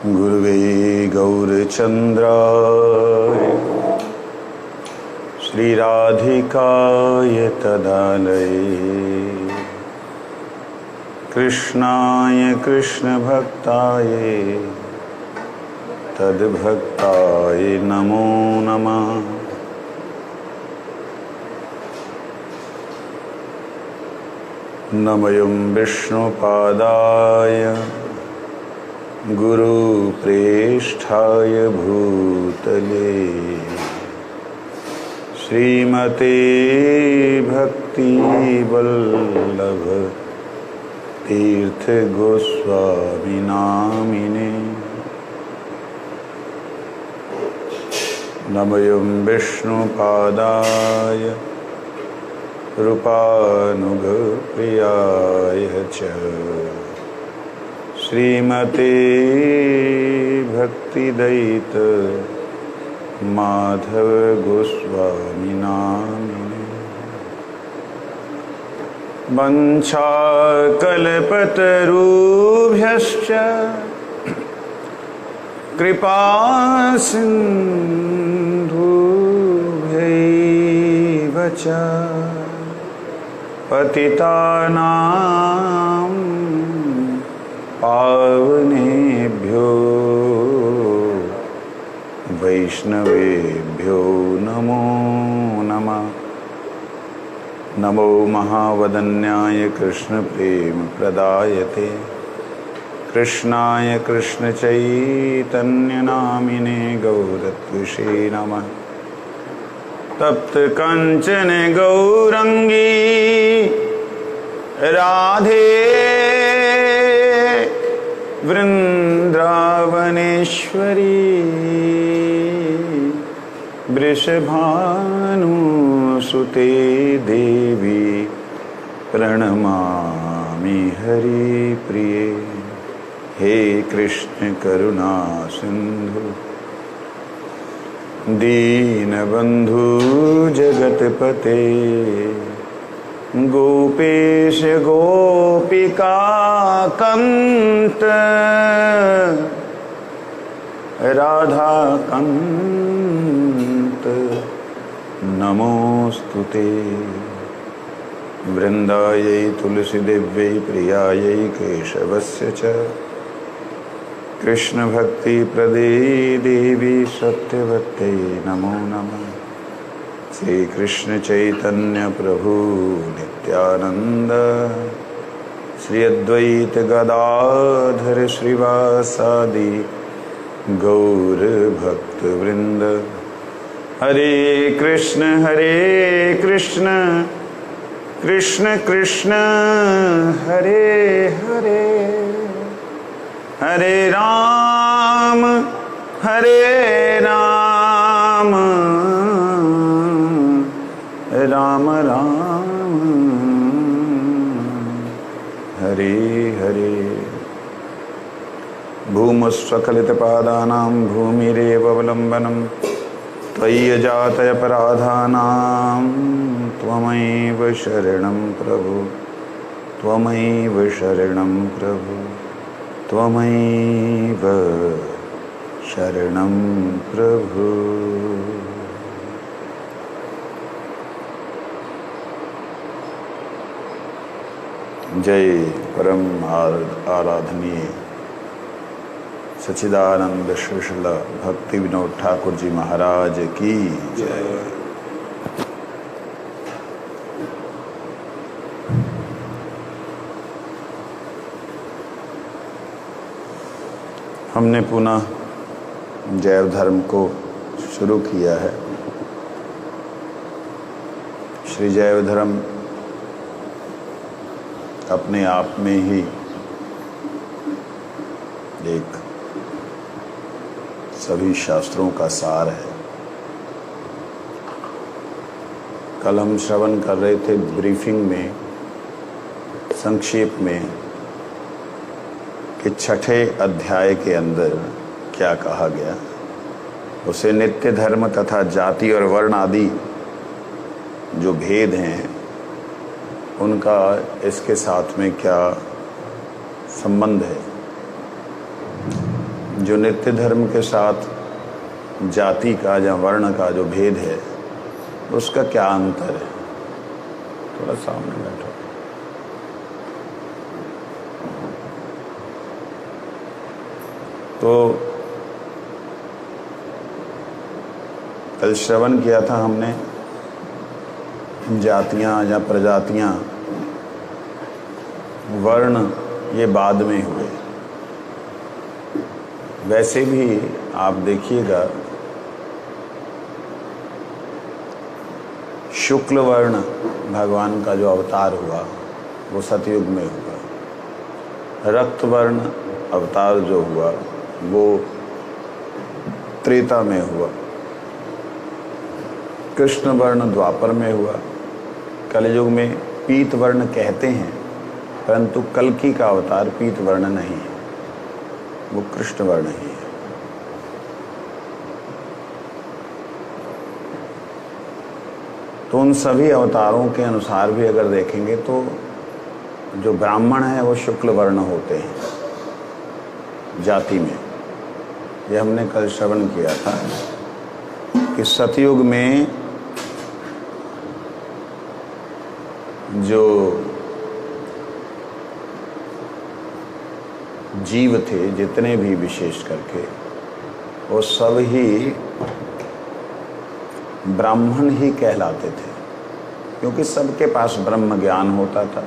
गुरुवे गौरचन्द्राय श्रीराधिकाय तदालये कृष्णाय कृष्णभक्ताय तद्भक्ताय नमो नमः। नमयं विष्णुपादाय गुरुप्रेष्ठाय भूतले श्रीमते भक्तिवल्लभ तीर्थ गोस्वामी नामिने। नमयं विष्णुपादाय रूपानुगप्रियाय च श्रीमते भक्तिदयित माधव गोस्वामी नामिने। वंशाकल्पतरुभ्यश्च कृपासिन्धुभ्यैव च पतितानां पावनेभ्यो वैष्णवेभ्यो नमो नमः। नमो महावदन्याय कृष्णप्रेमप्रदायते कृष्णाय कृष्णचैतन्यनामिने गौरत्विषे नमः। तप्तकाञ्चन गौरङ्गी राधे वृन्दावनेश्वरी वृषभानुसुते देवी प्रणमामि हरिप्रिये। हे कृष्ण करुणा सिन्धु दीनबन्धु जगत्पते गोपेश गोपिकान्त राधाकान्त नमोस्तुते। वृन्दायै तुलसीदेव्यै प्रियायै केशवस्य च कृष्णभक्तिप्रदे देवी सत्यवत्यै नमो नमः। श्री कृष्ण चैतन्य प्रभु नित्यानंद श्री अद्वैत गदाधर श्रीवासादि गौर भक्त वृंद। हरे कृष्ण कृष्ण कृष्ण हरे हरे हरे राम राम राम हरे हरे। भूमस्वखलितपादानां भूमिरेवावलम्बनं त्वय्यजातयपराधानां त्वमैव शरणं प्रभु त्वमैव शरणं प्रभु त्वमैव शरणं प्रभु। जय परम आराधनीय सच्चिदानंद श्रील भक्ति विनोद ठाकुर जी महाराज की जय। हमने पुनः जैव धर्म को शुरू किया है। श्री जैव धर्म अपने आप में ही एक सभी शास्त्रों का सार है। कल हम श्रवण कर रहे थे ब्रीफिंग में संक्षेप में कि छठे अध्याय के अंदर क्या कहा गया, उसे नित्य धर्म तथा जाति और वर्ण आदि जो भेद हैं उनका इसके साथ में क्या संबंध है। जो नित्य धर्म के साथ जाति का या वर्ण का जो भेद है उसका क्या अंतर है? थोड़ा सामने बैठो। तो कल श्रवण किया था हमने, जातियां या प्रजातियां, वर्ण ये बाद में हुए। वैसे भी आप देखिएगा, शुक्ल वर्ण भगवान का जो अवतार हुआ वो सतयुग में हुआ। रक्त वर्ण अवतार जो हुआ वो त्रेता में हुआ। कृष्ण वर्ण द्वापर में हुआ। कलयुग में पीत वर्ण कहते हैं, परंतु कल्कि का अवतार पीत वर्ण नहीं है, वो कृष्ण वर्ण ही है। तो उन सभी अवतारों के अनुसार भी अगर देखेंगे तो जो ब्राह्मण है वो शुक्ल वर्ण होते हैं जाति में। ये हमने कल श्रवण किया था कि सतयुग में जो जीव थे जितने भी विशेष करके, वो सब ही ब्राह्मण ही कहलाते थे, क्योंकि सबके पास ब्रह्म ज्ञान होता था।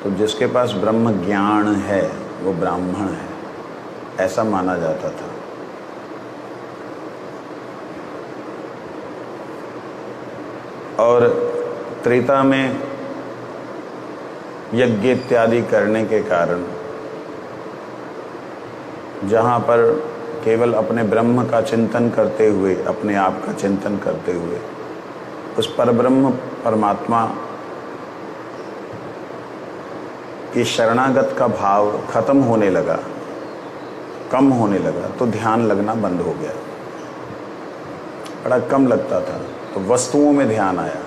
तो जिसके पास ब्रह्म ज्ञान है वो ब्राह्मण है, ऐसा माना जाता था। और त्रेता में यज्ञ इत्यादि करने के कारण जहाँ पर केवल अपने ब्रह्म का चिंतन करते हुए, अपने आप का चिंतन करते हुए उस परब्रह्म परमात्मा की शरणागत का भाव खत्म होने लगा, कम होने लगा, तो ध्यान लगना बंद हो गया। बड़ा कम लगता था, तो वस्तुओं में ध्यान आया।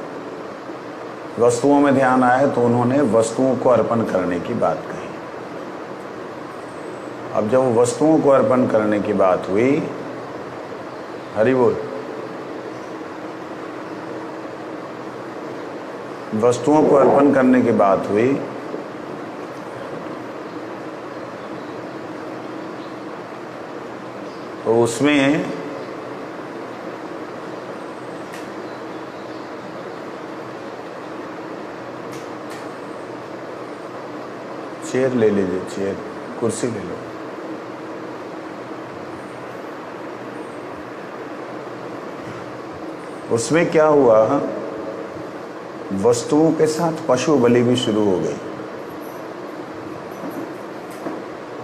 वस्तुओं में ध्यान आया तो उन्होंने वस्तुओं को अर्पण करने की बात कही। अब जब वस्तुओं को अर्पण करने की बात हुई, हरि बोल, वस्तुओं को अर्पण करने की बात हुई तो उसमें चेयर ले लीजिए, चेयर, कुर्सी ले लो। उसमें क्या हुआ, वस्तुओं के साथ पशु बलि भी शुरू हो गई।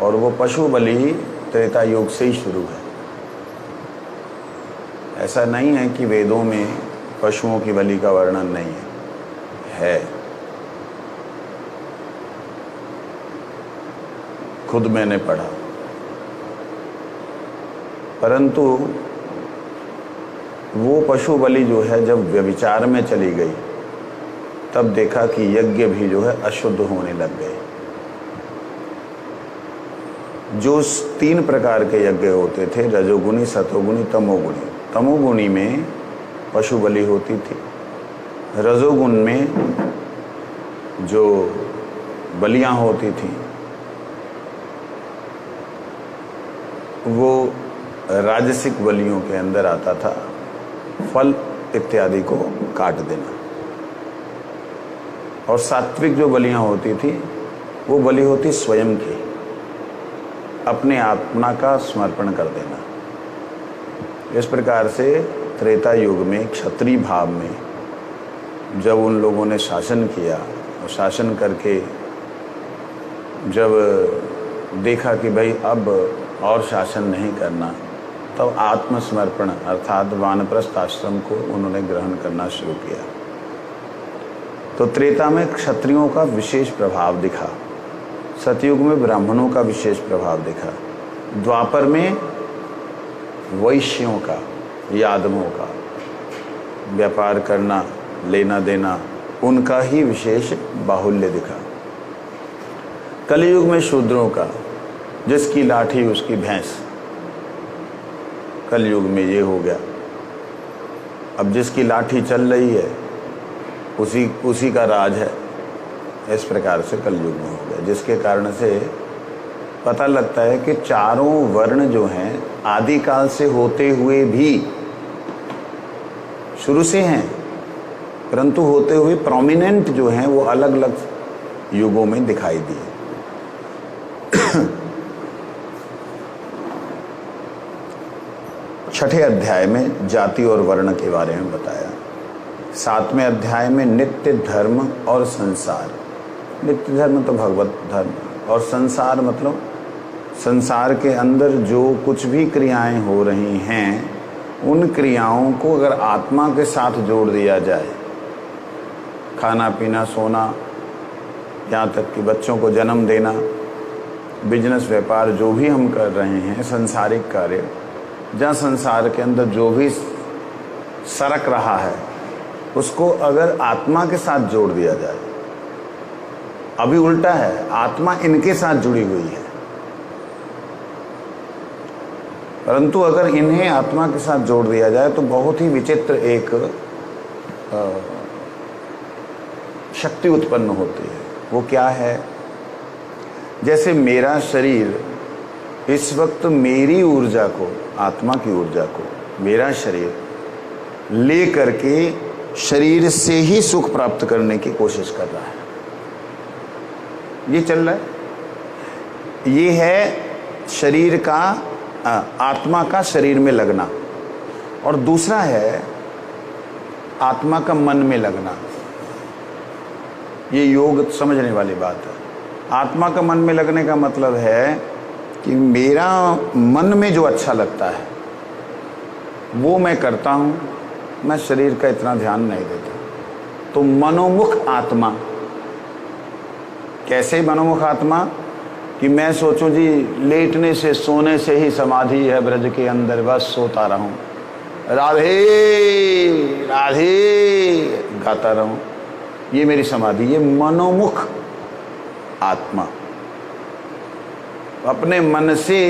और वो पशु बलि त्रेता युग से ही शुरू है। ऐसा नहीं है कि वेदों में पशुओं की बलि का वर्णन नहीं है, खुद मैंने पढ़ा। परंतु वो पशु बलि जो है जब व्यभिचार में चली गई, तब देखा कि यज्ञ भी जो है अशुद्ध होने लग गए। जो 3 प्रकार के यज्ञ होते थे, रजोगुणी, सतोगुणी, तमोगुणी। तमोगुणी में पशु बलि होती थी। रजोगुण में जो बलियां होती थी वो राजसिक बलियों के अंदर आता था, फल इत्यादि को काट देना। और सात्विक जो बलियां होती थी वो बलि होती स्वयं की, अपने आत्मा का समर्पण कर देना। इस प्रकार से त्रेता युग में क्षत्रिय भाव में जब उन लोगों ने शासन किया, और शासन करके जब देखा कि भाई अब और शासन नहीं करना, तब आत्मसमर्पण अर्थात वानप्रस्थ आश्रम को उन्होंने ग्रहण करना शुरू किया। तो त्रेता में क्षत्रियों का विशेष प्रभाव दिखा, सतयुग में ब्राह्मणों का विशेष प्रभाव दिखा, द्वापर में वैश्यों का, यादवों का व्यापार करना, लेना देना, उनका ही विशेष बाहुल्य दिखा। कलयुग में शूद्रों का, जिसकी लाठी उसकी भैंस। कलयुग में ये हो गया। अब जिसकी लाठी चल रही है उसी का राज है। इस प्रकार से कलयुग में हो गया, जिसके कारण से पता लगता है कि चारों वर्ण जो हैं आदिकाल से होते हुए भी शुरू से हैं, परंतु होते हुए प्रोमिनेंट जो हैं वो अलग अलग युगों में दिखाई दिए। छठे अध्याय में जाति और वर्ण के बारे में बताया। सातवें अध्याय में नित्य धर्म और संसार। नित्य धर्म तो भगवत धर्म, और संसार मतलब संसार के अंदर जो कुछ भी क्रियाएं हो रही हैं उन क्रियाओं को अगर आत्मा के साथ जोड़ दिया जाए, खाना पीना सोना, यहाँ तक कि बच्चों को जन्म देना, बिजनेस व्यापार जो भी हम कर रहे हैं संसारिक कार्य, जहाँ संसार के अंदर जो भी सरक रहा है उसको अगर आत्मा के साथ जोड़ दिया जाए। अभी उल्टा है, आत्मा इनके साथ जुड़ी हुई है, परंतु अगर इन्हें आत्मा के साथ जोड़ दिया जाए तो बहुत ही विचित्र एक शक्ति उत्पन्न होती है। वो क्या है? जैसे मेरा शरीर इस वक्त मेरी ऊर्जा को, आत्मा की ऊर्जा को, मेरा शरीर ले करके शरीर से ही सुख प्राप्त करने की कोशिश कर रहा है। ये चल रहा है। ये है शरीर का, आत्मा का शरीर में लगना, और दूसरा है आत्मा का मन में लगना। ये योग समझने वाली बात है। आत्मा का मन में लगने का मतलब है कि मेरा मन में जो अच्छा लगता है वो मैं करता हूँ, मैं शरीर का इतना ध्यान नहीं देता। तो मनोमुख आत्मा। कैसे मनोमुख आत्मा? कि मैं सोचूं जी लेटने से सोने से ही समाधि है ब्रज के अंदर, बस सोता रहूं, राधे राधे गाता रहूं, ये मेरी समाधि। ये मनोमुख आत्मा अपने मन से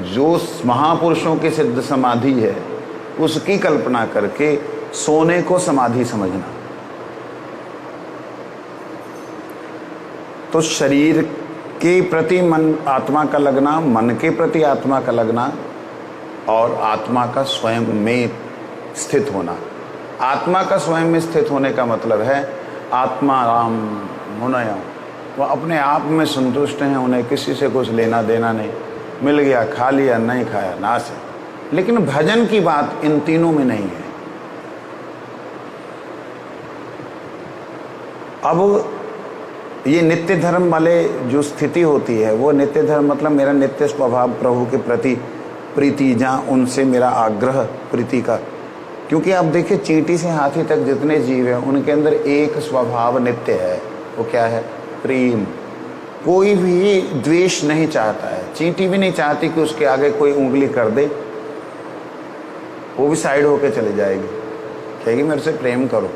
जो महापुरुषों की सिद्ध समाधि है उसकी कल्पना करके सोने को समाधि समझना। तो शरीर के प्रति मन आत्मा का लगना, मन के प्रति आत्मा का लगना, और आत्मा का स्वयं में स्थित होना। आत्मा का स्वयं में स्थित होने का मतलब है आत्मा राम मुनय, वो अपने आप में संतुष्ट हैं, उन्हें किसी से कुछ लेना देना नहीं, मिल गया खा लिया, नहीं खाया नाश है। लेकिन भजन की बात इन तीनों में नहीं है। अब ये नित्य धर्म वाले जो स्थिति होती है, वो नित्य धर्म मतलब मेरा नित्य स्वभाव प्रभु के प्रति प्रीति, जहाँ उनसे मेरा आग्रह प्रीति का। क्योंकि आप देखिए चींटी से हाथी तक जितने जीव हैं उनके अंदर एक स्वभाव नित्य है। वो क्या है? प्रेम। कोई भी द्वेष नहीं चाहता है। चींटी भी नहीं चाहती कि उसके आगे कोई उंगली कर दे, वो भी साइड होके चले जाएगी, कहेगी मेरे से प्रेम करो।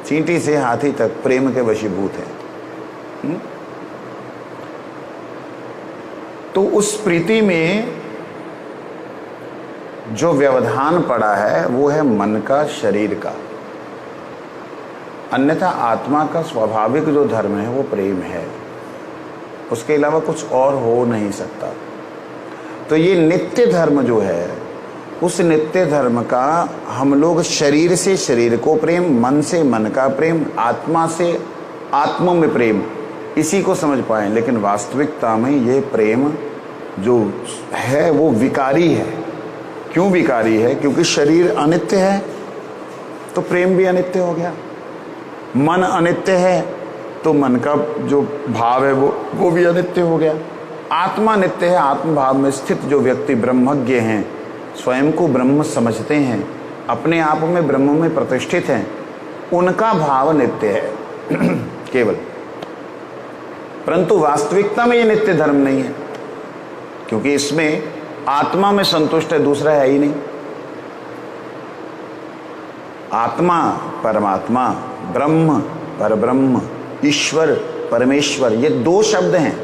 चींटी से हाथी तक प्रेम के वशीभूत है। तो उस प्रीति में जो व्यवधान पड़ा है वो है मन का, शरीर का। अन्यथा आत्मा का स्वाभाविक जो धर्म है वो प्रेम है, उसके अलावा कुछ और हो नहीं सकता। तो ये नित्य धर्म जो है, उस नित्य धर्म का हम लोग शरीर से शरीर को प्रेम, मन से मन का प्रेम, आत्मा से आत्मा में प्रेम, इसी को समझ पाएं। लेकिन वास्तविकता में ये प्रेम जो है वो विकारी है। क्यों विकारी है? क्योंकि शरीर अनित्य है तो प्रेम भी अनित्य हो गया। मन अनित्य है तो मन का जो भाव है वो भी अनित्य हो गया। आत्मा नित्य है। आत्म भाव में स्थित जो व्यक्ति ब्रह्मज्ञ हैं, स्वयं को ब्रह्म समझते हैं, अपने आप में ब्रह्म में प्रतिष्ठित हैं, उनका भाव नित्य है केवल। परंतु वास्तविकता में ये नित्य धर्म नहीं है, क्योंकि इसमें आत्मा में संतुष्ट है, दूसरा है ही नहीं। आत्मा परमात्मा, ब्रह्म परब्रह्म, ईश्वर परमेश्वर, ये दो शब्द हैं।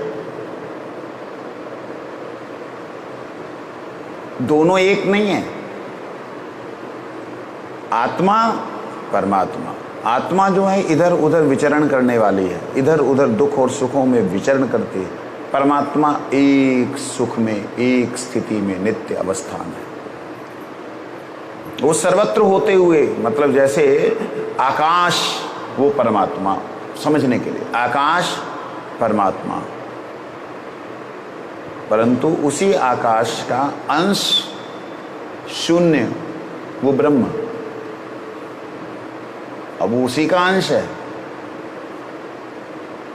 दोनों एक नहीं है। आत्मा परमात्मा, आत्मा जो है इधर उधर विचरण करने वाली है, इधर उधर दुख और सुखों में विचरण करती है। परमात्मा एक सुख में, एक स्थिति में नित्य अवस्थान है। वो सर्वत्र होते हुए, मतलब जैसे आकाश वो परमात्मा, समझने के लिए आकाश परमात्मा, परंतु उसी आकाश का अंश शून्य वो ब्रह्म, अब वो उसी का अंश है।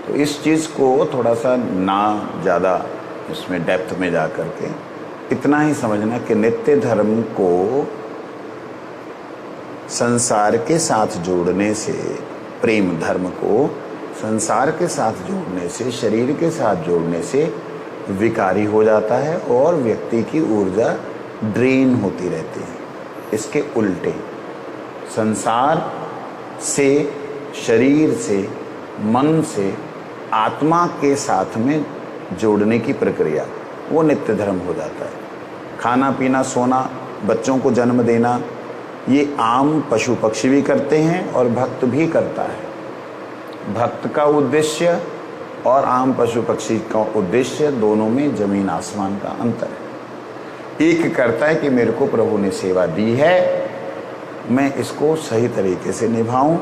तो इस चीज को थोड़ा सा ना ज्यादा इसमें डेप्थ में जा करके इतना ही समझना कि नित्य धर्म को संसार के साथ जोड़ने से, प्रेम धर्म को संसार के साथ जोड़ने से, शरीर के साथ जोड़ने से विकारी हो जाता है और व्यक्ति की ऊर्जा ड्रेन होती रहती है। इसके उल्टे संसार से, शरीर से, मन से आत्मा के साथ में जोड़ने की प्रक्रिया वो नित्य धर्म हो जाता है। खाना पीना, सोना, बच्चों को जन्म देना, ये आम पशु पक्षी भी करते हैं और भक्त भी करता है। भक्त का उद्देश्य और आम पशु पक्षी का उद्देश्य दोनों में जमीन आसमान का अंतर है। एक करता है कि मेरे को प्रभु ने सेवा दी है, मैं इसको सही तरीके से निभाऊं,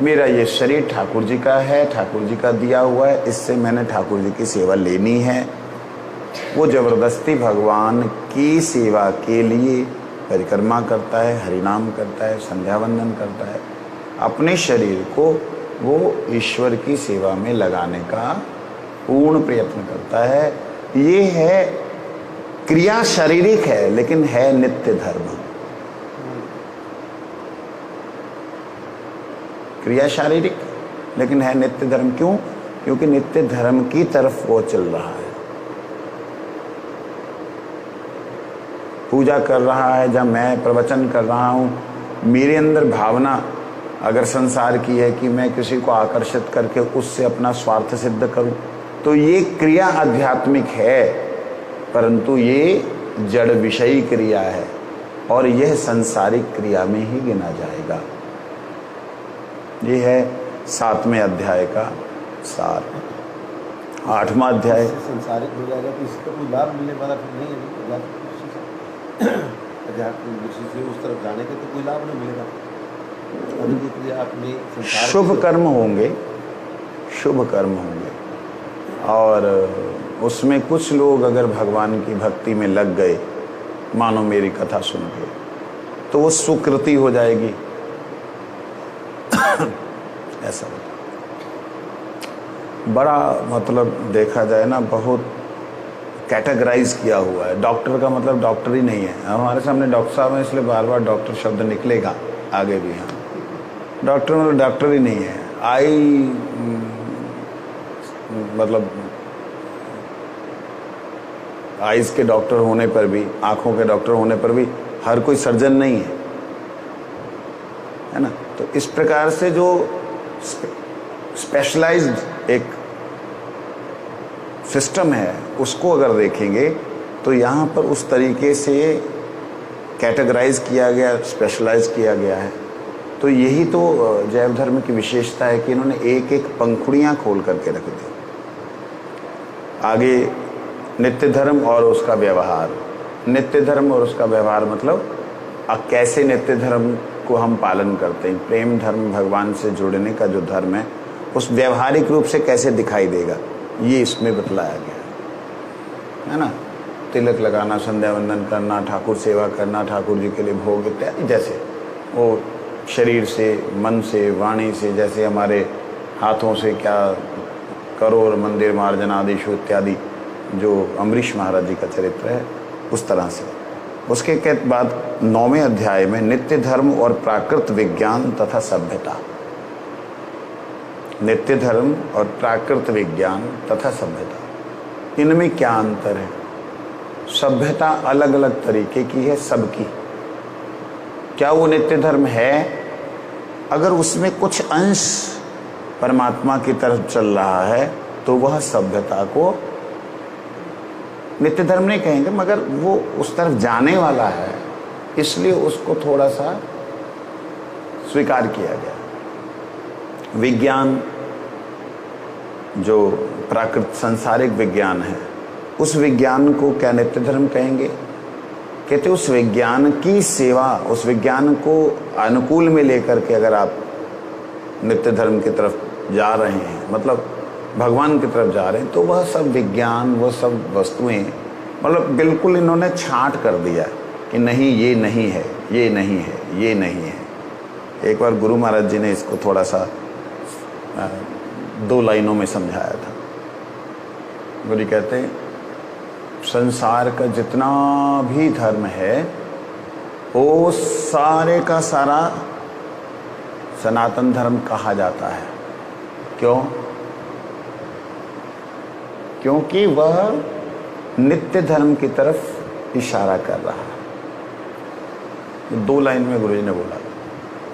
मेरा ये शरीर ठाकुर जी का है, ठाकुर जी का दिया हुआ है, इससे मैंने ठाकुर जी की सेवा लेनी है। वो जबरदस्ती भगवान की सेवा के लिए परिक्रमा करता है, हरिनाम करता है, संध्या वंदन करता है, अपने शरीर को वो ईश्वर की सेवा में लगाने का पूर्ण प्रयत्न करता है। ये है क्रिया, शारीरिक है लेकिन है नित्य धर्म। क्रिया शारीरिक लेकिन है नित्य धर्म। क्यों? क्योंकि नित्य धर्म की तरफ वो चल रहा है, पूजा कर रहा है। जब मैं प्रवचन कर रहा हूँ, मेरे अंदर भावना अगर संसार की है कि मैं किसी को आकर्षित करके उससे अपना स्वार्थ सिद्ध करूं, तो ये क्रिया आध्यात्मिक है, परंतु ये जड़ विषयी क्रिया है और यह संसारिक क्रिया में ही गिना जाएगा। ये है 7वें अध्याय का सार। 8वां अध्याय संसारिक हो जाएगा तो इसका कोई लाभ मिलने वाला फिर नहीं है। अध्यात्म से उस तरफ जाने का तो कोई लाभ नहीं मिलेगा। शुभ कर्म होंगे, शुभ कर्म होंगे, और उसमें कुछ लोग अगर भगवान की भक्ति में लग गए, मानो मेरी कथा सुन के, तो वो सुकृति हो जाएगी। ऐसा होता बड़ा, मतलब देखा जाए ना, बहुत कैटेगराइज किया हुआ है। डॉक्टर का मतलब डॉक्टर ही नहीं है। हमारे सामने डॉक्टर साहब हैं, इसलिए बार बार डॉक्टर शब्द निकलेगा आगे भी। हाँ, डॉक्टर मतलब डॉक्टर ही नहीं है। मतलब आइज के डॉक्टर होने पर भी, आंखों के डॉक्टर होने पर भी हर कोई सर्जन नहीं है ना। तो इस प्रकार से जो स्पेशलाइज्ड एक सिस्टम है, उसको अगर देखेंगे तो यहाँ पर उस तरीके से कैटेगराइज किया गया, स्पेशलाइज किया गया है। तो यही तो जैव धर्म की विशेषता है कि इन्होंने एक एक पंखुड़ियाँ खोल करके रख दी। आगे नित्य धर्म और उसका व्यवहार। नित्य धर्म और उसका व्यवहार मतलब अब कैसे नित्य धर्म को हम पालन करते हैं। प्रेम धर्म, भगवान से जुड़ने का जो धर्म है, उस व्यवहारिक रूप से कैसे दिखाई देगा, ये इसमें बतलाया गया है ना। तिलक लगाना, संध्या वंदन करना, ठाकुर सेवा करना, ठाकुर जी के लिए भोग इत्यादि, जैसे वो शरीर से, मन से, वाणी से, जैसे हमारे हाथों से क्या करोड़ मंदिर मार्जन आदिशु इत्यादि जो अम्बरीश महाराज जी का चरित्र है, उस तरह से। उसके बाद 9वें अध्याय में नित्य धर्म और प्राकृत विज्ञान तथा सभ्यता। नित्य धर्म और प्राकृत विज्ञान तथा सभ्यता, इनमें क्या अंतर है। सभ्यता अलग अलग तरीके की है सबकी। क्या वो नित्य धर्म है? अगर उसमें कुछ अंश परमात्मा की तरफ चल रहा है तो वह सभ्यता को नित्य धर्म नहीं कहेंगे, मगर वो उस तरफ जाने वाला है, इसलिए उसको थोड़ा सा स्वीकार किया गया। विज्ञान जो प्राकृत सांसारिक विज्ञान है, उस विज्ञान को क्या नित्य धर्म कहेंगे? कहते उस विज्ञान की सेवा, उस विज्ञान को अनुकूल में लेकर के अगर आप नित्य धर्म की तरफ जा रहे हैं, मतलब भगवान की तरफ जा रहे हैं, तो वह सब विज्ञान, वह सब वस्तुएं मतलब बिल्कुल इन्होंने छांट कर दिया कि नहीं, ये नहीं है, ये नहीं है, ये नहीं है। एक बार गुरु महाराज जी ने इसको थोड़ा सा 2 लाइनों में समझाया था। गुरु कहते हैं संसार का जितना भी धर्म है वो सारे का सारा सनातन धर्म कहा जाता है। क्यों? क्योंकि वह नित्य धर्म की तरफ इशारा कर रहा है। 2 लाइन में गुरुजी ने बोला।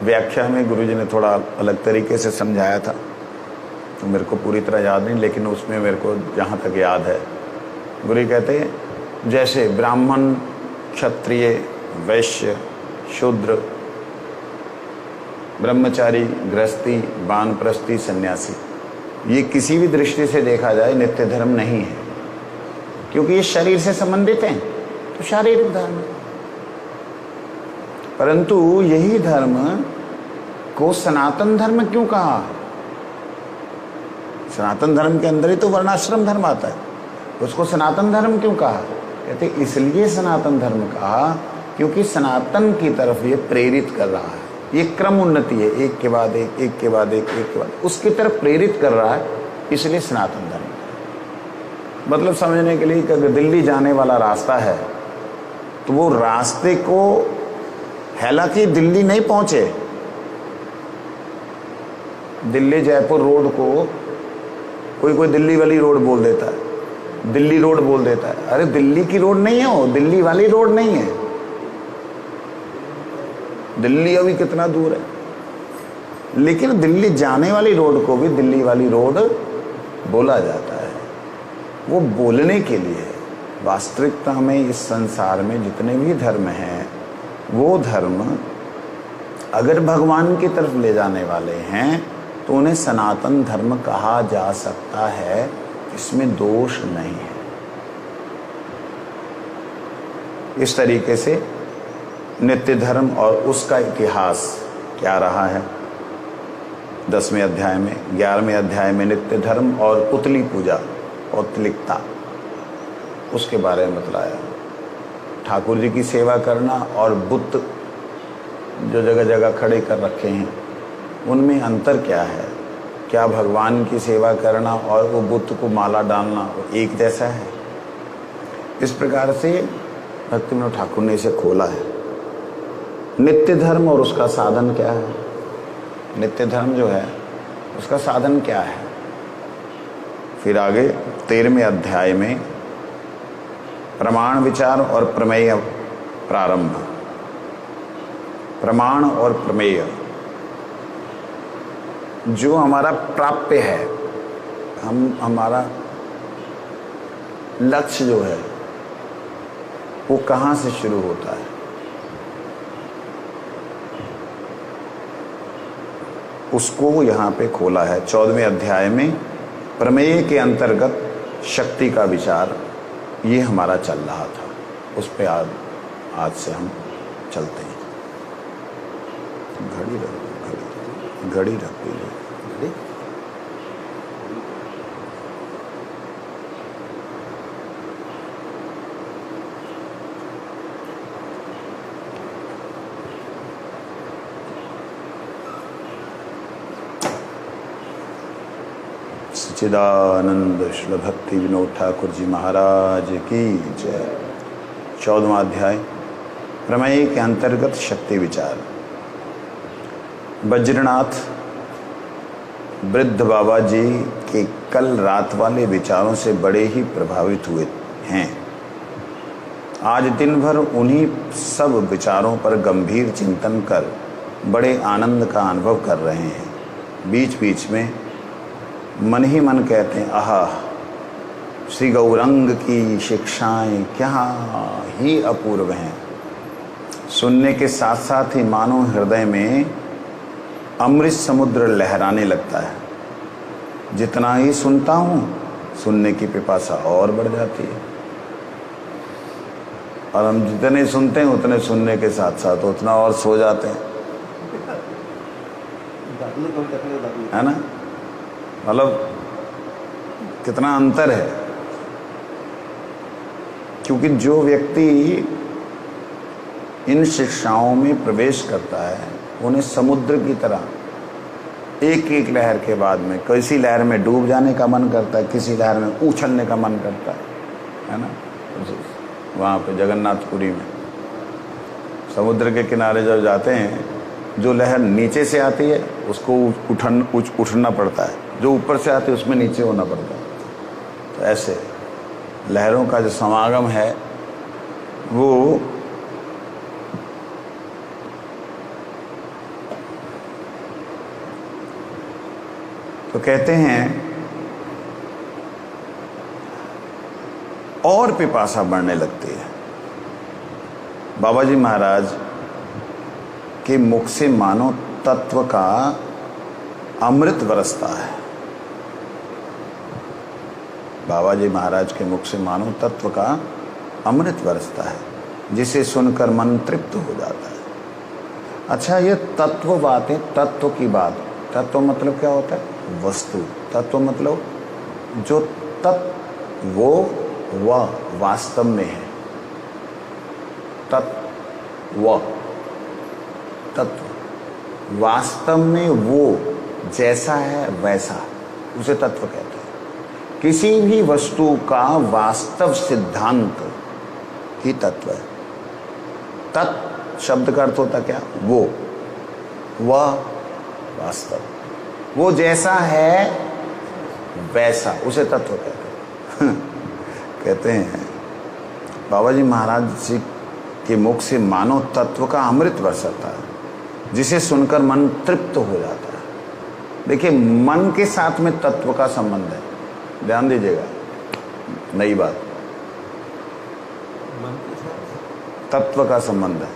व्याख्या में गुरुजी ने थोड़ा अलग तरीके से समझाया था, तो मेरे को पूरी तरह याद नहीं, लेकिन उसमें मेरे को जहाँ तक याद है, गुरु कहते हैं जैसे ब्राह्मण, क्षत्रिय, वैश्य, शूद्र, ब्रह्मचारी, गृहस्थी, वानप्रस्थी, सन्यासी, ये किसी भी दृष्टि से देखा जाए नित्य धर्म नहीं है, क्योंकि ये शरीर से संबंधित हैं, तो शारीरिक धर्म। परंतु यही धर्म को सनातन धर्म क्यों कहा? सनातन धर्म के अंदर ही तो वर्णाश्रम धर्म आता है, उसको सनातन धर्म क्यों कहा? कहते इसलिए सनातन धर्म कहा क्योंकि सनातन की तरफ ये प्रेरित कर रहा है। ये क्रम उन्नति है, एक के बाद एक, एक के बाद एक, एक के बाद उसकी तरफ प्रेरित कर रहा है, इसलिए सनातन धर्म। मतलब समझने के लिए कि अगर दिल्ली जाने वाला रास्ता है तो वो रास्ते को, हालांकि दिल्ली नहीं पहुंचे, दिल्ली जयपुर रोड को कोई दिल्ली वाली रोड बोल देता है, दिल्ली रोड बोल देता है। अरे दिल्ली की रोड नहीं है वो, दिल्ली वाली रोड नहीं है। दिल्ली अभी कितना दूर है, लेकिन दिल्ली जाने वाली रोड को भी दिल्ली वाली रोड बोला जाता है। वो बोलने के लिए वास्तविकता में इस संसार में जितने भी धर्म हैं, वो धर्म अगर भगवान की तरफ ले जाने वाले हैं तो उन्हें सनातन धर्म कहा जा सकता है, इसमें दोष नहीं है। इस तरीके से नित्य धर्म और उसका इतिहास क्या रहा है 10वें अध्याय में। 11वें अध्याय में नित्य धर्म और पुतली पूजा, पौतलिकता, उसके बारे में बतलाया। ठाकुर जी की सेवा करना और बुत जो जगह जगह खड़े कर रखे हैं, उनमें अंतर क्या है? क्या भगवान की सेवा करना और वो बुत को माला डालना एक जैसा है? इस प्रकार से भक्ति विनोद ठाकुर ने इसे खोला है। नित्य धर्म और उसका साधन क्या है? नित्य धर्म जो है उसका साधन क्या है? फिर आगे 13वें अध्याय में प्रमाण विचार और प्रमेय प्रारंभ। प्रमाण और प्रमेय जो हमारा प्राप्य है, हमारा लक्ष्य जो है वो कहाँ से शुरू होता है? उसको यहाँ पे खोला है 14वें अध्याय में। प्रमेय के अंतर्गत शक्ति का विचार ये हमारा चल रहा था, उस पे आज से हम चलते हैं। घड़ी रख दीजिए। सच्चिदानंद श्री भक्ति विनोद ठाकुर जी महाराज की जय। 14वां अध्याय प्रमेय के अंतर्गत शक्ति विचार। बज्रनाथ वृद्ध बाबा जी के कल रात वाले विचारों से बड़े ही प्रभावित हुए हैं। आज दिन भर उन्हीं सब विचारों पर गंभीर चिंतन कर बड़े आनंद का अनुभव कर रहे हैं। बीच बीच में मन ही मन कहते हैं, आहा श्री गौरंग की शिक्षाएं क्या ही अपूर्व हैं। सुनने के साथ साथ ही मानो हृदय में अमृत समुद्र लहराने लगता है। जितना ही सुनता हूँ सुनने की पिपासा और बढ़ जाती है, और हम जितने सुनते हैं उतने सुनने के साथ साथ उतना और सो जाते हैं, है ना। मतलब कितना अंतर है। क्योंकि जो व्यक्ति इन शिक्षाओं में प्रवेश करता है उन्हें समुद्र की तरह एक एक लहर के बाद में किसी लहर में डूब जाने का मन करता है, किसी लहर में उछलने का मन करता है ना। वहाँ पे जगन्नाथपुरी में समुद्र के किनारे जब जाते हैं, जो लहर नीचे से आती है उसको उठना पड़ता है, जो ऊपर से आती है उसमें नीचे होना पड़ता है। तो ऐसे लहरों का जो समागम है वो तो कहते हैं और पिपासा बढ़ने लगती है। बाबा जी महाराज के मुख से मानो तत्व का अमृत बरसता है। बाबा जी महाराज के मुख से मानो तत्व का अमृत बरसता है, जिसे सुनकर मन तृप्त हो जाता है। अच्छा, ये तत्व बातें, तत्व की बात, तत्व मतलब क्या होता है? वस्तु। तत्व मतलब जो तत्व वो वह वास्तव में है। तत्व तत्व वास्तव में वो जैसा है वैसा, उसे तत्व कहते हैं। किसी भी वस्तु का वास्तव सिद्धांत ही तत्व है। तत् शब्द का अर्थ होता क्या? वो, वह, वास्तव, वो जैसा है वैसा, उसे तत्व कहते हैं। कहते हैं बाबा जी महाराज जी के मुख से मानो तत्व का अमृत बरसता है, जिसे सुनकर मन तृप्त हो जाता है। देखिए, मन के साथ में तत्व का संबंध है, ध्यान दीजिएगा, नई बात। तत्व का संबंध है,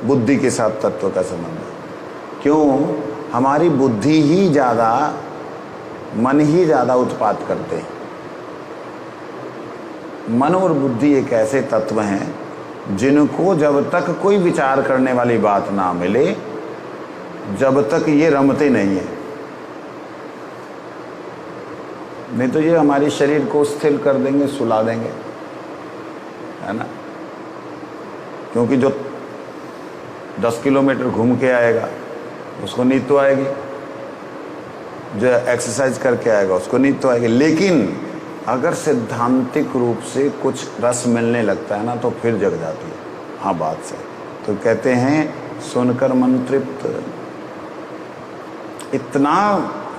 बुद्धि के साथ तत्व का संबंध है। क्यों? हमारी बुद्धि ही ज्यादा, मन ही ज्यादा उत्पात करते हैं। मन और बुद्धि एक ऐसे तत्व हैं जिनको जब तक कोई विचार करने वाली बात ना मिले, जब तक ये रमते नहीं है। नहीं तो ये हमारे शरीर को स्थिर कर देंगे, सुला देंगे, है ना। क्योंकि जो 10 किलोमीटर घूम के आएगा उसको नींद तो आएगी, जो एक्सरसाइज करके आएगा उसको नींद तो आएगी। लेकिन अगर सिद्धांतिक रूप से कुछ रस मिलने लगता है ना, तो फिर जग जाती है हाँ बात से। तो कहते हैं सुनकर मन तृप्त, इतना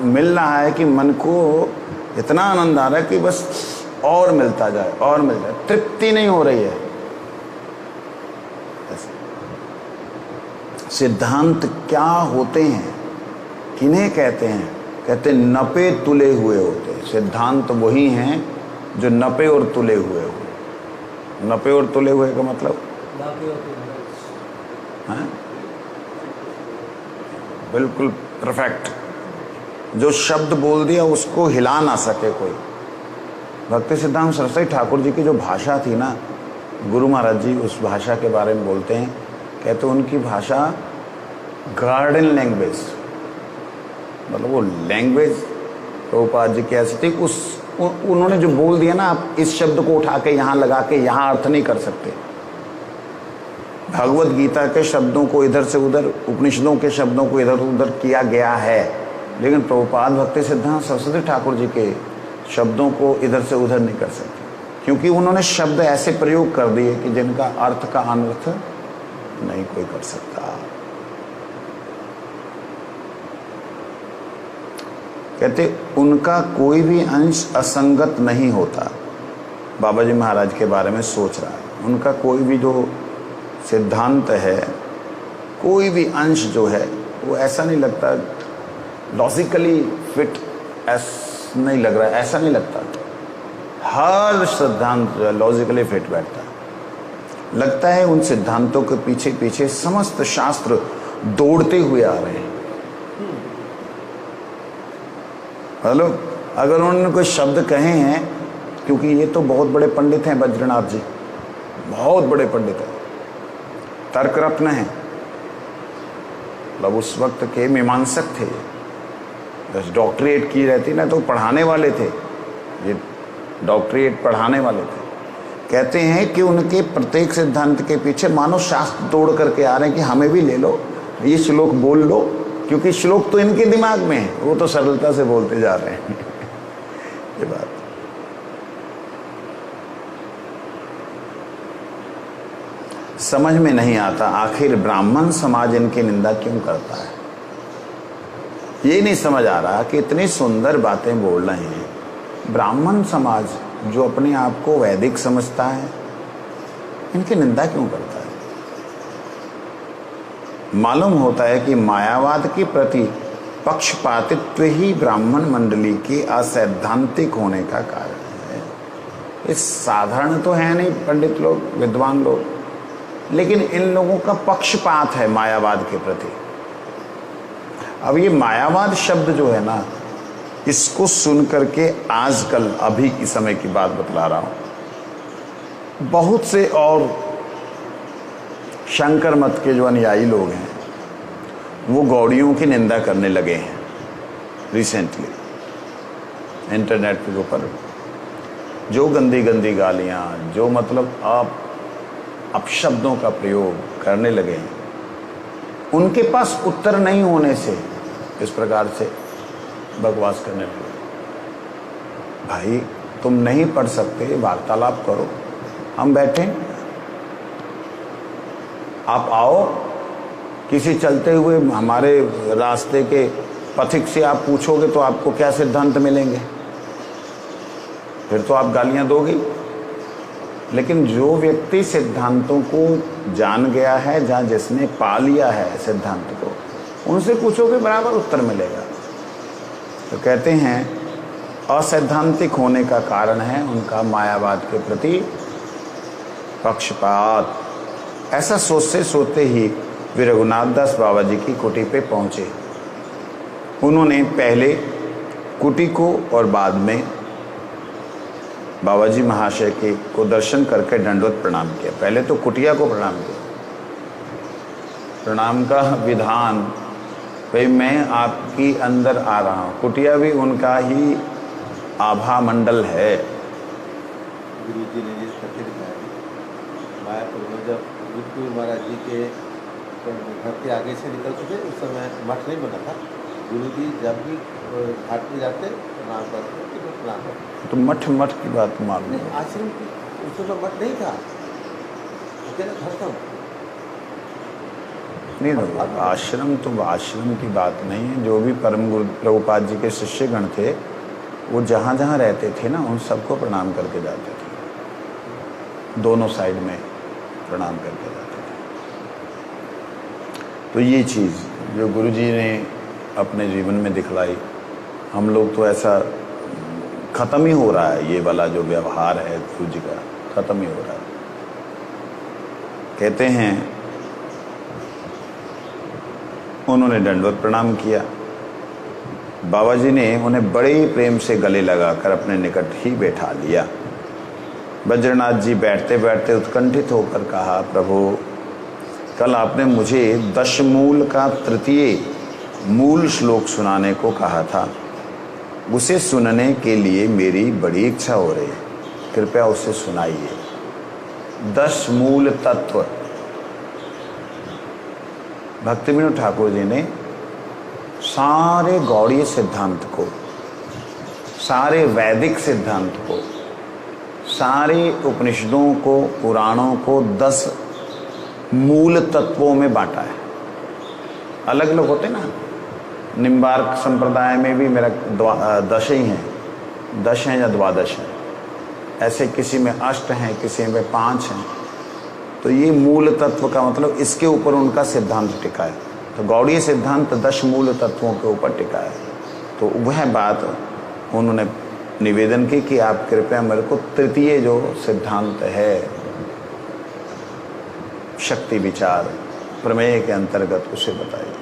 मिल रहा है कि मन को इतना आनंद आ रहा है कि बस और मिलता जाए, और मिल जाए, तृप्ति नहीं हो रही है। सिद्धांत क्या होते हैं, किन्हें कहते हैं? कहते नपे तुले हुए होते हैं। सिद्धांत वही हैं जो नपे और तुले हुए हो। नपे और तुले हुए का मतलब है बिल्कुल परफेक्ट, जो शब्द बोल दिया उसको हिला ना सके कोई। भक्ति सिद्धांत सरस्वती ठाकुर जी की जो भाषा थी ना, गुरु महाराज जी उस भाषा के बारे में बोलते हैं, कहते उनकी भाषा गार्डन लैंग्वेज, मतलब वो लैंग्वेज प्रभुपाद जी की ऐसी थी, उन्होंने जो बोल दिया ना, आप इस शब्द को उठा के यहाँ लगा के यहाँ अर्थ नहीं कर सकते। भगवत गीता के शब्दों को इधर से उधर, उपनिषदों के शब्दों को इधर उधर किया गया है, लेकिन प्रभुपाद भक्ति सिद्धांत सरस्वती ठाकुर जी के शब्दों को इधर से उधर नहीं कर सकते, क्योंकि उन्होंने शब्द ऐसे प्रयोग कर दिए कि जिनका अर्थ का अनर्थ नहीं कोई कर सकता। कहते उनका कोई भी अंश असंगत नहीं होता। बाबा जी महाराज के बारे में सोच रहा है, उनका कोई भी जो सिद्धांत है, कोई भी अंश जो है वो ऐसा नहीं लगता, लॉजिकली फिट नहीं लग रहा है, ऐसा नहीं लगता हर सिद्धांत जो है लॉजिकली फिट बैठता है। लगता है उन सिद्धांतों के पीछे पीछे समस्त शास्त्र दौड़ते हुए आ रहे हैं। हेलो, अगर उन्होंने कोई शब्द कहे हैं, क्योंकि ये तो बहुत बड़े पंडित हैं बद्रीनाथ जी, बहुत बड़े पंडित हैं, तर्क रत्न हैं, मतलब उस वक्त के मीमांसक थे। बस डॉक्टरेट की रहती ना तो पढ़ाने वाले थे, ये डॉक्टरेट पढ़ाने वाले थे। कहते हैं कि उनके प्रत्येक सिद्धांत के पीछे मानो शास्त्र तोड़ करके आ रहे हैं कि हमें भी ले लो, ये श्लोक बोल लो, क्योंकि श्लोक तो इनके दिमाग में है, वो तो सरलता से बोलते जा रहे हैं। ये बात समझ में नहीं आता, आखिर ब्राह्मण समाज इनकी निंदा क्यों करता है। ये नहीं समझ आ रहा कि इतनी सुंदर बातें बोल रहे हैं, ब्राह्मण समाज जो अपने आप को वैदिक समझता है, इनकी निंदा क्यों करता है। मालूम होता है कि मायावाद के प्रति पक्षपातित्व ही ब्राह्मण मंडली के असैद्धांतिक होने का कारण है। ये साधारण तो है नहीं पंडित लोग, विद्वान लोग, लेकिन इन लोगों का पक्षपात है मायावाद के प्रति। अब ये मायावाद शब्द जो है ना, इसको सुन करके आजकल अभी की समय की बात बतला रहा हूं, बहुत से और शंकर मत के जो अनुयायी लोग हैं वो गौड़ियों की निंदा करने लगे हैं। रिसेंटली इंटरनेट के ऊपर जो गंदी गंदी गालियां, जो मतलब आप अपशब्दों का प्रयोग करने लगे हैं, उनके पास उत्तर नहीं होने से इस प्रकार से बकवास करने लगे। भाई तुम नहीं पढ़ सकते, वार्तालाप करो, हम बैठे, आप आओ, किसी चलते हुए हमारे रास्ते के पथिक से आप पूछोगे तो आपको क्या सिद्धांत मिलेंगे, फिर तो आप गालियां दोगे। लेकिन जो व्यक्ति सिद्धांतों को जान गया है, जहाँ जिसने पा लिया है सिद्धांत को, उनसे पूछोगे बराबर उत्तर मिलेगा। तो कहते हैं असैद्धांतिक होने का कारण है उनका मायावाद के प्रति पक्षपात। ऐसा सोचते सोचते ही वे रघुनाथ दास बाबा जी की कुटी पे पहुंचे। उन्होंने पहले कुटी को और बाद में बाबा जी महाशय के को दर्शन करके दंडवत प्रणाम किया। पहले तो कुटिया को प्रणाम किया। प्रणाम का विधान, भाई मैं आपकी अंदर आ रहा हूँ। कुटिया भी उनका ही आभा मंडल है। गुरु जी ने जिस तथ्य दिखाया, मायापुर में जब गुरु महाराज जी के घर के आगे से निकलते थे, उस समय मठ नहीं बना था। गुरु जी जब भी घाट पे जाते प्रणाम करते, प्रणाम करते। तो मठ की बात मालूम है। आश्रम की उस समय मठ नहीं था, अकेला घर था। नहीं तो आश्रम की बात नहीं है। जो भी परम गुरु प्रभुपाद जी के शिष्यगण थे, वो जहाँ जहाँ रहते थे ना, उन सबको प्रणाम करके जाते थे, दोनों साइड में प्रणाम करके जाते थे। तो ये चीज़ जो गुरु जी ने अपने जीवन में दिखलाई, हम लोग तो ऐसा ख़त्म ही हो रहा है। ये वाला जो व्यवहार है गुरु जी का, ख़त्म ही हो रहा है। कहते हैं उन्होंने दंडवत प्रणाम किया। बाबा जी ने उन्हें बड़े ही प्रेम से गले लगाकर अपने निकट ही बैठा लिया। बद्रीनाथ जी बैठते बैठते उत्कंठित होकर कहा, प्रभु कल आपने मुझे दशमूल का तृतीय मूल श्लोक सुनाने को कहा था, उसे सुनने के लिए मेरी बड़ी इच्छा हो रही है, कृपया उसे सुनाइए। 10 मूल तत्व भक्ति विनोद ठाकुर जी ने सारे गौड़ीय सिद्धांत को, सारे वैदिक सिद्धांत को, सारे उपनिषदों को, पुराणों को 10 मूल तत्वों में बांटा है। अलग अलग होते ना, निम्बार्क संप्रदाय में भी मेरा 10 ही हैं, 10 हैं या 12 हैं, ऐसे किसी में 8 हैं, किसी में 5 हैं। तो ये मूल तत्व का मतलब इसके ऊपर उनका सिद्धांत टिका है। तो गौड़ीय सिद्धांत 10 मूल तत्वों के ऊपर टिका है। तो वह बात उन्होंने निवेदन की कि आप कृपया मेरे को तृतीय जो सिद्धांत है शक्ति विचार प्रमेय के अंतर्गत उसे बताइए।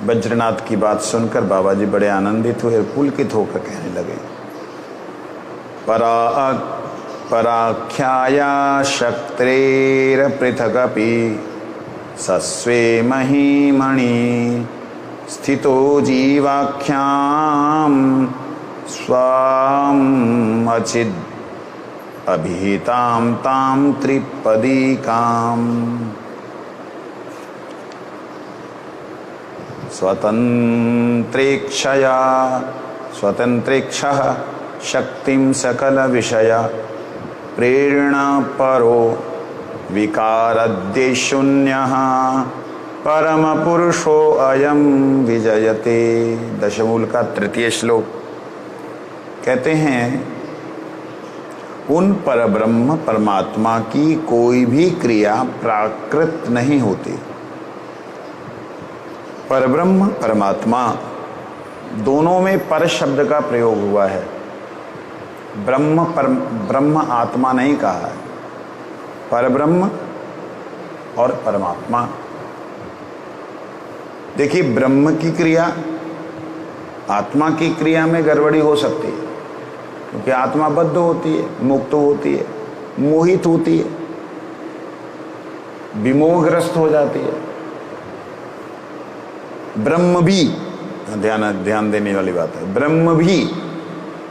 वज्रनाथ की बात सुनकर बाबा जी बड़े आनंदित हुए, पुलकित होकर कहने लगे, पराख्याया शक्त्रेर पृथकपि सस्वे महीमणि स्थितो जीवाख्याम स्वाम अचिद अभिहिताम ताम त्रिपदीकाम स्वतंत्रेक्षः शक्तिं सकल विषय प्रेरणा परो विकारद्यशून्यः परम पुरुषो अयम विजयते। दशमूल का तृतीय श्लोक कहते हैं, उन परब्रह्म परमात्मा की कोई भी क्रिया प्राकृत नहीं होती। परब्रह्म परमात्मा दोनों में पर शब्द का प्रयोग हुआ है। ब्रह्म आत्मा नहीं कहा है, परब्रह्म और परमात्मा। देखिए, ब्रह्म की क्रिया आत्मा की क्रिया में गड़बड़ी हो सकती है, क्योंकि आत्मा बद्ध होती है, मुक्त होती है, मोहित होती है, विमोहग्रस्त हो जाती है। ब्रह्म भी, ध्यान देने वाली बात है, ब्रह्म भी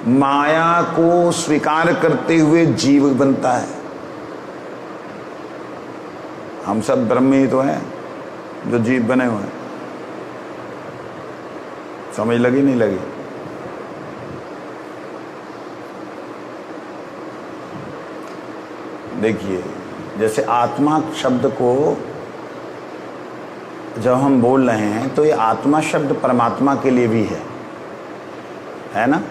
माया को स्वीकार करते हुए जीव बनता है। हम सब ब्रह्म ही तो हैं जो जीव बने हुए हैं। समझ लगी नहीं लगी? देखिए, जैसे आत्मा शब्द को जब हम बोल रहे हैं तो ये आत्मा शब्द परमात्मा के लिए भी है ना?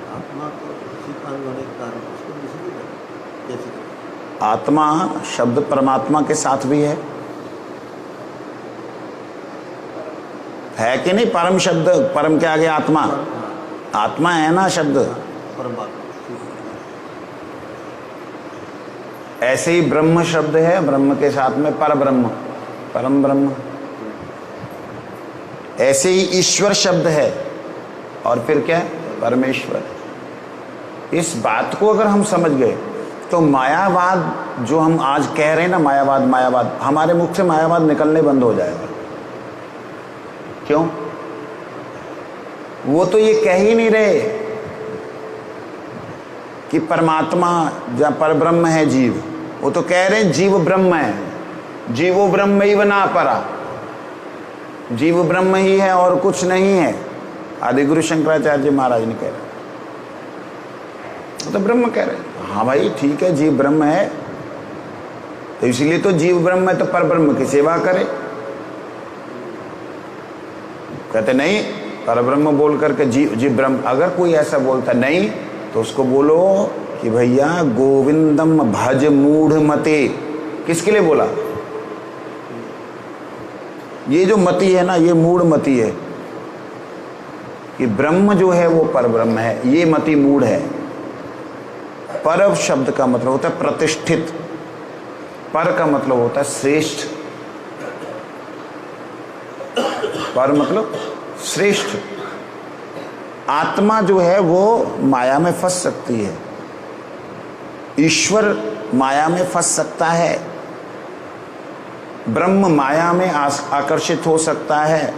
आत्मा को स्वीकार होने के कारण उसको कैसे? आत्मा शब्द परमात्मा के साथ भी है कि नहीं? परम शब्द, परम के आगे आत्मा, आत्मा है ना शब्द। परमात्मा ऐसे ही ब्रह्म शब्द है, ब्रह्म के साथ में पर ब्रह्म, परम ब्रह्म। ऐसे ही ईश्वर शब्द है और फिर क्या है? परमेश्वर। इस बात को अगर हम समझ गए तो मायावाद जो हम आज कह रहे हैं ना, मायावाद, हमारे मुख से मायावाद निकलने बंद हो जाएगा। क्यों? वो तो ये कह ही नहीं रहे कि परमात्मा या परब्रह्म है जीव, वो तो कह रहे हैं जीव ब्रह्म है, जीवो ब्रह्म ही बना परा, जीव ब्रह्म ही है और कुछ नहीं है। आदि गुरु शंकराचार्य जी महाराज ने कह रहे, तो ब्रह्म कह रहे हैं। हाँ भाई ठीक है, जीव ब्रह्म है, तो इसलिए तो जीव ब्रह्म है तो परब्रह्म की सेवा करे। कहते नहीं, परब्रह्म बोल करके जीव ब्रह्म, अगर कोई ऐसा बोलता नहीं तो उसको बोलो कि भैया गोविंदम भज मूढ़ मते। किसके लिए बोला? ये जो मति है ना, ये मूढ़ मति है कि ब्रह्म जो है वो परब्रह्म है, ये मति मूढ़ है। पर शब्द का मतलब होता है प्रतिष्ठित, पर का मतलब होता है श्रेष्ठ, पर मतलब श्रेष्ठ। आत्मा जो है वो माया में फंस सकती है, ईश्वर माया में फंस सकता है, ब्रह्म माया में आकर्षित हो सकता है,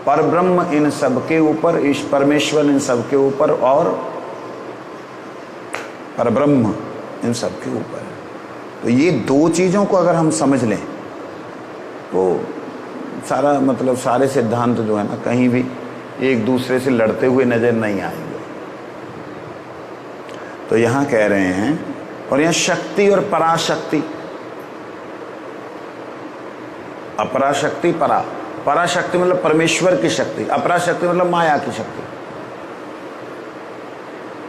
पर ब्रह्म इन सब के ऊपर, परमेश्वर इन सब के ऊपर, और पर ब्रह्म इन सब के ऊपर। तो ये दो चीज़ों को अगर हम समझ लें तो सारा मतलब सारे सिद्धांत जो है ना, कहीं भी एक दूसरे से लड़ते हुए नजर नहीं आएंगे। तो यहाँ कह रहे हैं, और यहाँ शक्ति और पराशक्ति, अपराशक्ति, पराशक्ति मतलब परमेश्वर की शक्ति, अपराशक्ति मतलब माया की शक्ति।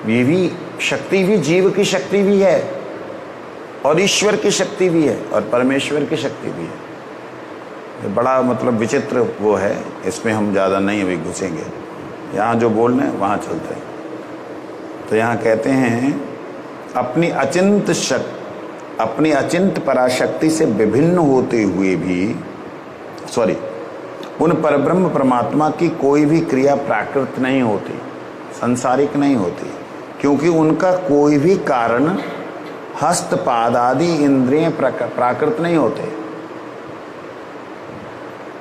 ये भी शक्ति भी जीव की शक्ति भी है, और ईश्वर की शक्ति भी है, और परमेश्वर की शक्ति भी है। ये बड़ा मतलब विचित्र वो है, इसमें हम ज़्यादा नहीं अभी घुसेंगे। यहाँ जो बोल रहे हैं वहाँ चलते हैं। तो यहाँ कहते हैं अपनी अचिंत पराशक्ति से विभिन्न होते हुए भी उन परब्रह्म परमात्मा की कोई भी क्रिया प्राकृत नहीं होती, सांसारिक नहीं होती, क्योंकि उनका कोई भी कारण हस्त पाद आदि इंद्रिय प्राकृत नहीं होते।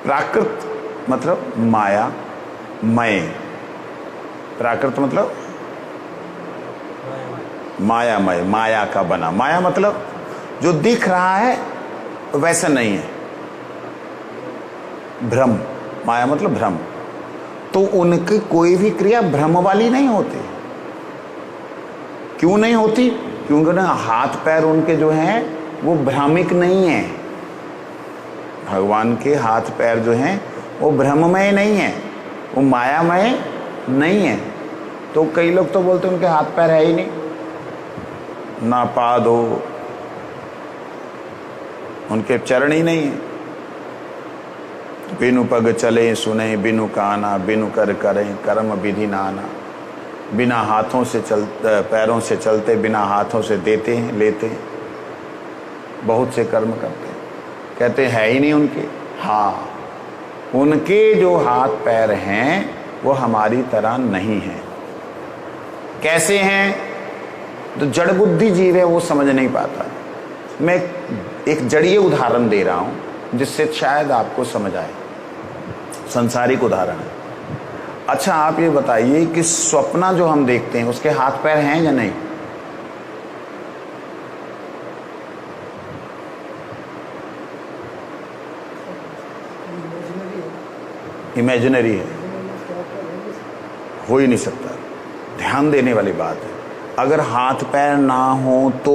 प्राकृत मतलब माया मय, प्राकृत मतलब मायामय, माया का बना। माया मतलब जो दिख रहा है वैसा नहीं है, भ्रम। माया मतलब भ्रम। तो उनकी कोई भी क्रिया भ्रम वाली नहीं होती। क्यों नहीं होती? क्योंकि ना हाथ पैर उनके जो हैं वो भ्रामिक नहीं है। भगवान के हाथ पैर जो हैं वो भ्रममय नहीं है, वो मायामय नहीं है। तो कई लोग तो बोलते हैं उनके हाथ पैर है ही नहीं, ना पाद हो, उनके चरण ही नहीं है। बिनु पग चले सुने, बिनु काना, बिनु कर करें कर्म विधि नाना। बिना हाथों से पैरों से चलते, बिना हाथों से देते हैं लेते हैं, बहुत से कर्म करते हैं। कहते हैं है ही नहीं उनके। हाँ, उनके जो हाथ पैर हैं वो हमारी तरह नहीं है। कैसे हैं? तो जड़ बुद्धि जीव है, वो समझ नहीं पाता। मैं एक जड़ीय उदाहरण दे रहा हूं जिससे शायद आपको समझ आए। संसारिक उदाहरण है। अच्छा, आप ये बताइए कि स्वप्न जो हम देखते हैं उसके हाथ पैर हैं या नहीं? इमेजिनरी है, हो ही नहीं सकता। ध्यान देने वाली बात है। अगर हाथ पैर ना हो तो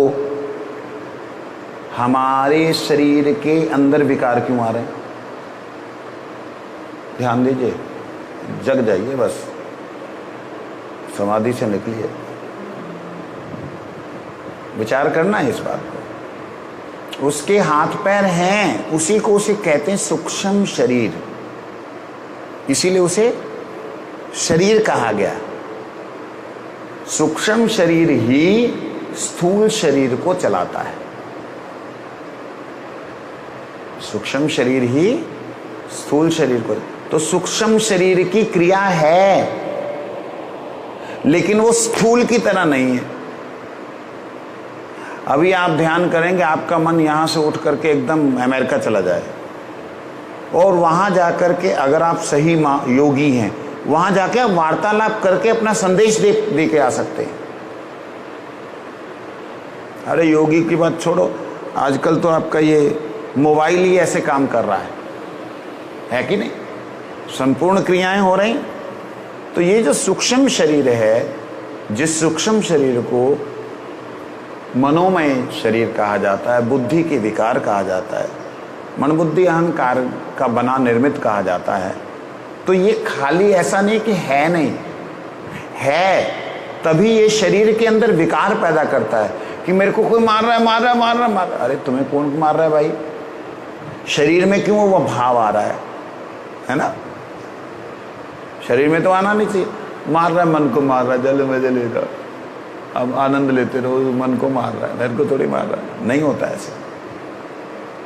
हमारे शरीर के अंदर विकार क्यों आ रहे हैं? ध्यान दीजिए, जग जाइए, बस समाधि से निकलिए, विचार करना है इस बात को। उसके हाथ पैर हैं, उसी को उसे कहते हैं सूक्ष्म शरीर, इसीलिए उसे शरीर कहा गया। सूक्ष्म शरीर ही स्थूल शरीर को चलाता है। सूक्ष्म शरीर ही स्थूल शरीर को, तो सूक्ष्म शरीर की क्रिया है लेकिन वो स्थूल की तरह नहीं है। अभी आप ध्यान करेंगे, आपका मन यहां से उठ करके एकदम अमेरिका चला जाए और वहां जाकर के अगर आप सही योगी हैं, वहां जाके आप वार्तालाप करके अपना संदेश दे के आ सकते हैं। अरे योगी की बात छोड़ो, आजकल तो आपका ये मोबाइल ही ऐसे काम कर रहा है कि नहीं? संपूर्ण क्रियाएं हो रही। तो ये जो सूक्ष्म शरीर है, जिस सूक्ष्म शरीर को मनोमय शरीर कहा जाता है, बुद्धि के विकार कहा जाता है, मन बुद्धि अहंकार का बना निर्मित कहा जाता है, तो ये खाली ऐसा नहीं कि है नहीं है, तभी ये शरीर के अंदर विकार पैदा करता है कि मेरे को कोई मार रहा है, मार रहा है, मार रहा है, मार रहा है। अरे तुम्हें कौन मार रहा है भाई? शरीर में क्यों वो भाव आ रहा है ना? शरीर में तो आना नहीं चाहिए। मार रहा है, मन को मार रहा है, जल में जलेगा, अब आनंद लेते रहो, मन को मार रहा है, मेरे को थोड़ी मार रहा है। नहीं होता ऐसे।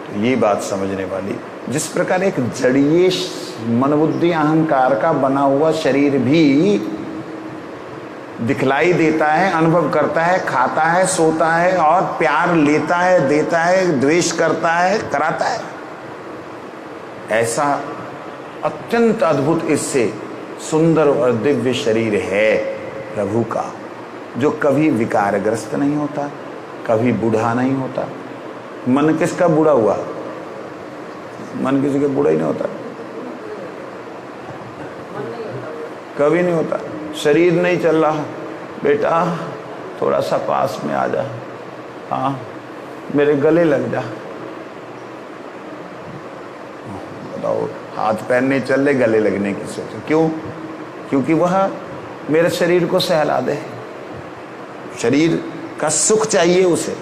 तो ये बात समझने वाली, जिस प्रकार एक जड़ीय मन बुद्धि अहंकार का बना हुआ शरीर भी दिखलाई देता है, अनुभव करता है, खाता है, सोता है और प्यार लेता है, देता है, द्वेष करता है, कराता है, ऐसा अत्यंत अद्भुत इससे सुंदर और दिव्य शरीर है प्रभु का, जो कभी विकारग्रस्त नहीं होता, कभी बूढ़ा नहीं होता। मन किसका बूढ़ा हुआ? मन किसी का बूढ़ा ही नहीं होता, कभी नहीं होता। शरीर नहीं चल रहा, बेटा थोड़ा सा पास में आ जा, हाँ मेरे गले लग जा। बताओ, हाथ पैर नहीं चल रहे, गले लगने की सोच। क्यों? क्योंकि वह मेरे शरीर को सहला दे। शरीर का सुख चाहिए उसे,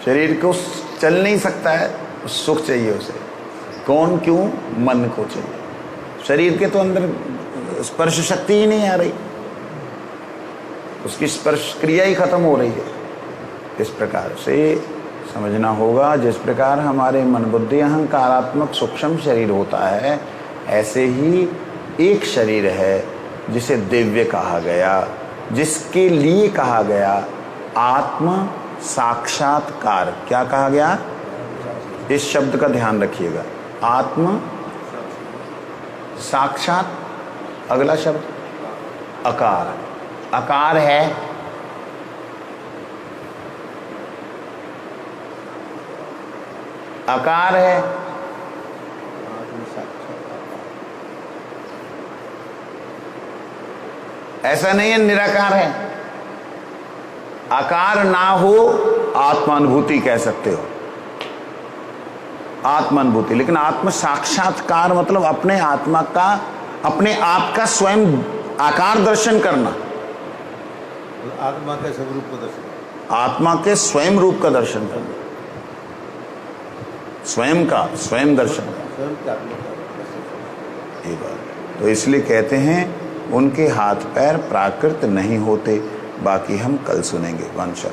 शरीर को चल नहीं सकता है, सुख चाहिए उसे। कौन? क्यों? मन को चाहिए। शरीर के तो अंदर स्पर्श शक्ति ही नहीं आ रही, उसकी स्पर्श क्रिया ही खत्म हो रही है। इस प्रकार से समझना होगा, जिस प्रकार हमारे मन बुद्धि अहंकारात्मक सूक्ष्म शरीर होता है, ऐसे ही एक शरीर है जिसे दिव्य कहा गया, जिसके लिए कहा गया आत्म साक्षात्कार। क्या कहा गया? इस शब्द का ध्यान रखिएगा, आत्म साक्षात। अगला शब्द अकार। अकार है अकार है ऐसा नहीं है निराकार है। आकार ना हो आत्मानुभूति कह सकते हो, आत्मानुभूति। लेकिन आत्म साक्षात्कार मतलब अपने आत्मा का, अपने आप का स्वयं आकार दर्शन करना, आत्मा के स्वरूप का दर्शन, आत्मा के स्वयं रूप का दर्शन करना, स्वयं का स्वयं दर्शन, स्वयं के आत्मा का दर्शन। ये बात। तो इसलिए कहते हैं उनके हाथ पैर प्राकृत नहीं होते। बाकी हम कल सुनेंगे। वंश